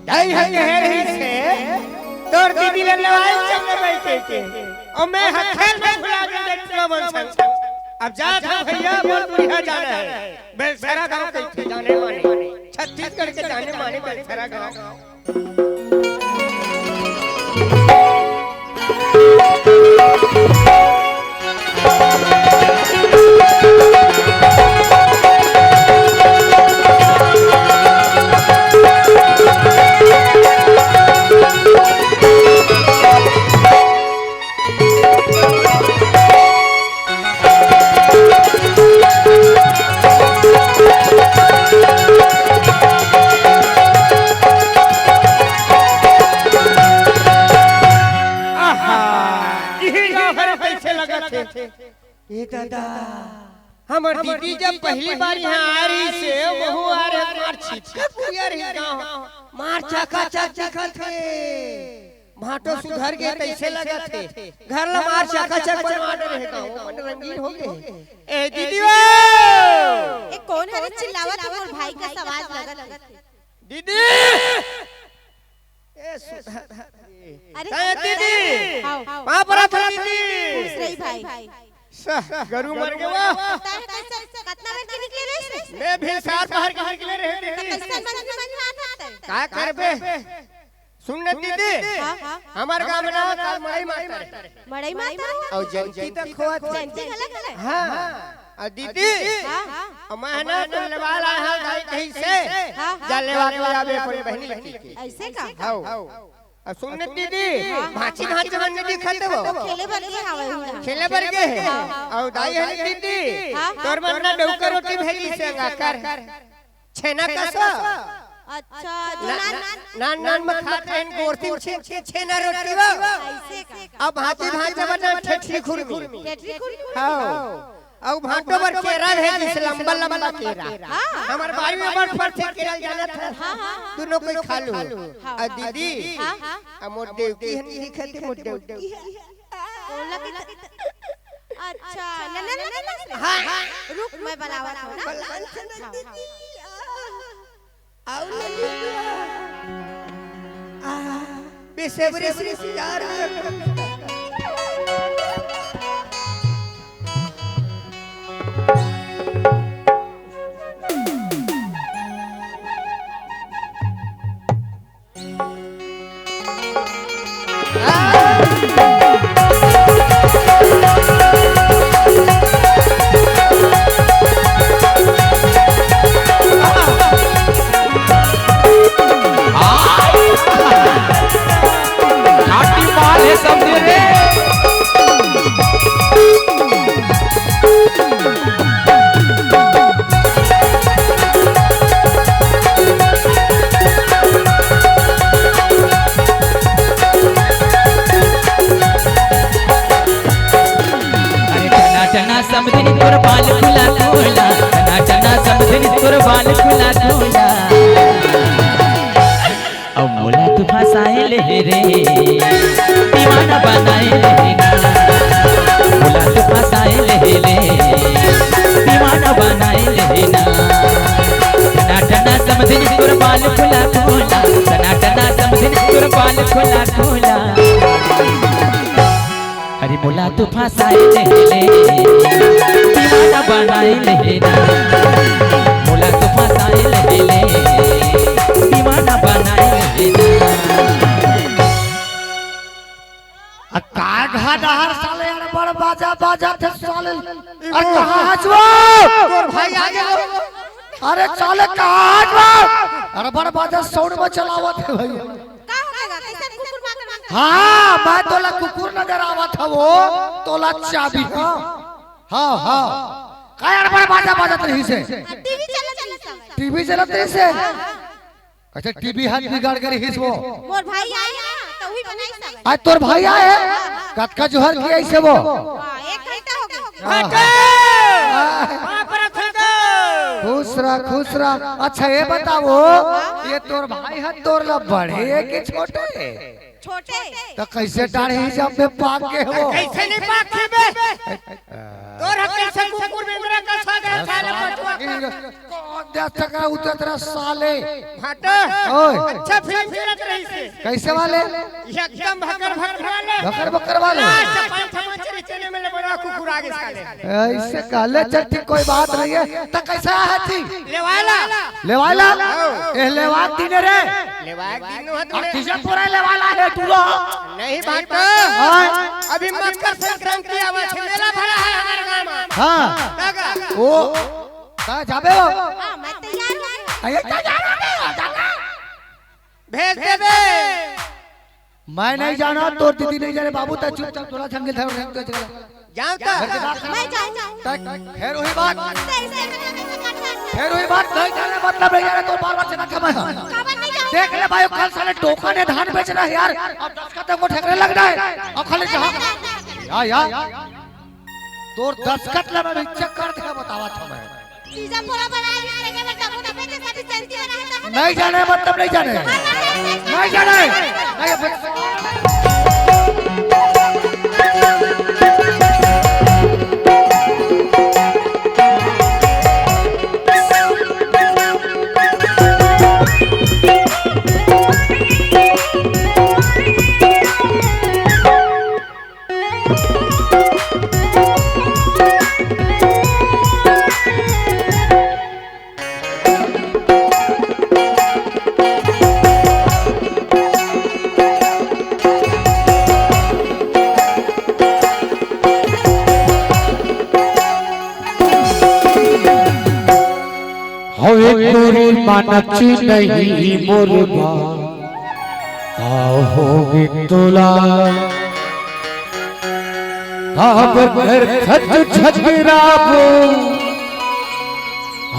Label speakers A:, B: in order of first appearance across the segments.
A: दाई है कह से तोर दीदी ले लवाई चल बैठे के और मैं हखेल में भुला के देखला मन संग अब जा था भैया बहुत बढ़िया जाना है बेलसरा गांव कैसे जाने माने छत्तीसगढ़ के जाने माने बेलसरा गांव ए दादा हमर दीदी जब पहली बार यहाँ आ रही से बहु आ रहे मार छिटका पुया रही गांव मार चका चका थे भाटो सुधर गए तैसे लगा थे घर ला मार चका चक बनवा रहे गांव मन रंगीन हो गए ए दीदी वो
B: ए कौन है चिल्लावत मोर भाई का आवाज लगत
A: दीदी ए सुधर अरे दीदी वहां पर था दीदी
B: सही भाई
A: गरु मर गए वो
B: कितना बेर के निकले रे
A: मैं भी साथ बाहर के निकले रहे का करबे सुन दीदी हमार गांव में ना काल मड़ई मास्टर और जनकी तक खोत
B: जनकी खला
A: हां दीदी मैं ना लेवाल आया गाय कहीं से जा लेवा के आवे कोई बहनी लड़की
B: ऐसे का
A: हां सुन दीदी भाची भाची मन दिखत हो
B: खेले बर के आवे
A: खेले बर के और दाई है दीदी तोर मन ना डौकर रोटी भेली से कर छेना कसा
B: अच्छा
A: नान नान में खाते हैं गोरती छेना रोटी वो
B: ऐसे का
A: अब भाची भाची बना ठेठी खुरमी हां और भाटो बर केरा है जिस लंबा लंबा केरा हमार बारी में बड़ फट से केरा जाना था दोनों कोई खा लो आ दीदी आ मोर देवकी हन दिखत मोर देवकी
B: अच्छा ना हां रुक मैं बनावत हूं ना
A: आओ बेसब्री से यार
C: समझनी तोर बाल खुला खुला टना टना समझनी तोर बाल खुला खुला अब मोला तू फसाए ले रे दीवाना बनाए ले ना मोला तू फसाए ले दीवाना बनाए ले ना टना टना समझनी तोर बाल खुला खुला टना टना समझनी तोर बाल खुला खुला अरे मोला तू फसाए ले दीवाना बनाए ले ना मोला तू फसाए ले दीवाना बनाए ले ना
D: का घाडहर साले यार बड़ बाजा बाजा थे साले अरे कहां हजवा
A: तोर भाई आ गए
D: अरे साले कहां हजवा अरे बड़ बाजा साउंड में चलावत है भैया
B: का होगा कैसे कुकुर मार
D: हाँ मैं तोला कुकुर नजर आवत है वो तोला चाबी हाँ हाँ का यार बड़ बाजा बाजा रही से टीवी चलत रही से अच्छा टीवी हाथ बिगाड़ कर हिस वो
B: मोर भाई आया तो वही बनाई सब
D: आज तोर भाई आए कतका जोहर किया ऐसे वो
B: एक घंटा हो गया
D: खुश रहा अच्छा ये बताओ ये तोर भाई है तोर ला बड़े है कि छोटे
B: छोटे
D: तो कैसे डाढ़े जब में पाक के हो
A: कैसे नहीं पाक के बे तोर कैसे कुकुर बेंगरा का सागर साले पटवा
D: मध्यस्थ का उतर तेरा साले
A: भाटा
D: ओए
A: अच्छा फिल्म फिरत रही से
D: कैसे वाले
A: एकदम भकर भकर वाले
D: बकर बकर वाले
A: पांच समाचार चले में बड़ा कुकुर आगे साले
D: ऐसे कहले चट्टी कोई बात नहीं है तो कैसा है थी
A: लेवाला
D: लेवाला ए लेवा तीने रे
A: लेवाक दिन हो तो
D: तीसरा पूरा लेवाला है तू लो
A: नहीं भाटा अभी मकर संक्रांति आवा छे मेला भरा है हमारे गांव में
D: हां ओ का जाबे हो
B: हां मैं तैयार हूं
D: अरे क्या जा रहा
A: भेज देबे
D: मैं नहीं जाना तो दीदी नहीं जाने बाबू ता चुपचाप थोड़ा जंगल था रहते चला
A: जानता
B: मैं जाऊं
D: खैर वही बात फिर वही बात नहीं जाने मतलब नहीं जाने तो बार-बार चला कमा देख ले भाई कल साले टोका ने धान बेच रहा है यार अब 10 का तुमको ठेकने लग रहा है अब खाली जहां यार तोर 10 कट ले मैं चेक कर दे बतावा था मैं
B: पिज्जा पूरा बना लेंगे बता मुझे अपने साथ चलती रहता है
D: नहीं जाने मतलब नहीं जाने नहीं जाने नहीं
E: हवे तोरी मानची नहीं मोरबा होगी तोला अब घर खत छजराबो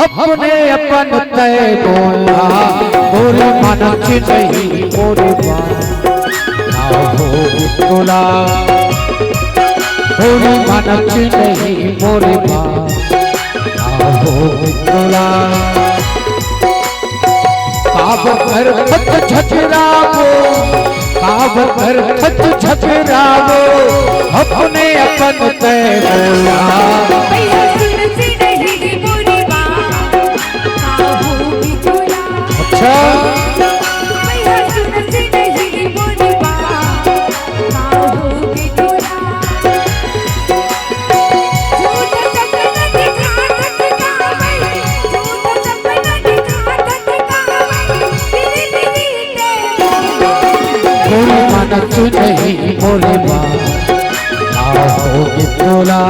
E: अपने अपन तय बोला तोरी मानची नहीं मोरबा होगी तोला तोरी मानची नहीं मोरबा तोला काब कर खत छजराबो काब कर खत छजराबो अपने अपन तय बोला अच्छा नच नहीं बोले होगी तोला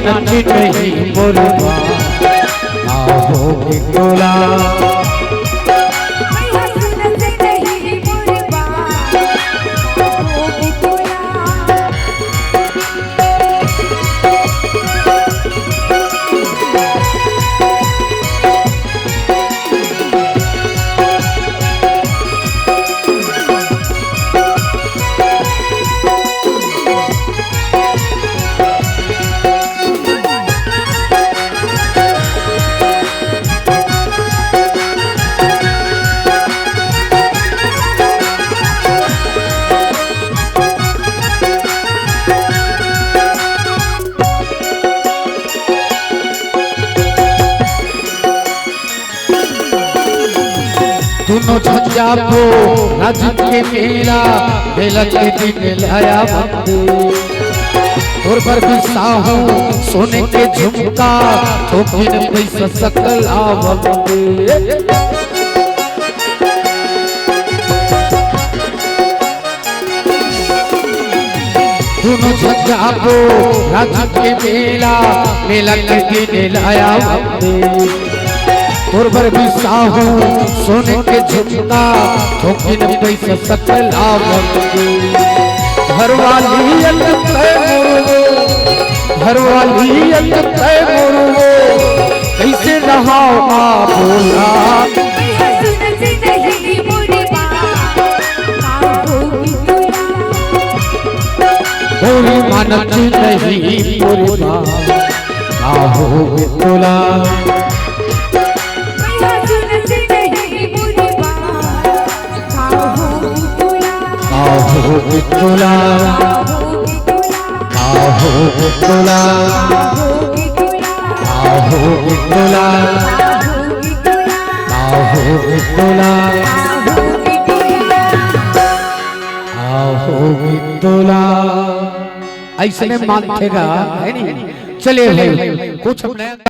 E: नच नहीं बोलवा होगी तोला जाबो राज के मेला मेला के दिन लाया बंदे तोर पर बिसाहू सोने के झुमका थोकिन पैसा सकल आवंदे दोनों जाबो राज के मेला मेला के दिन लाया बंदे तोर पर बिसाहू सोने के झुमका थोकिन पैसा सकल आवंदे घरवाली घरवाली कैसे रहा बोला बोली मानत नहीं बोला आहो बोला आहो बोला आहो बोला आहो बोला आहो बोला आहो बोला ऐसे में मानतेगा है नहीं चलिए भाई कुछ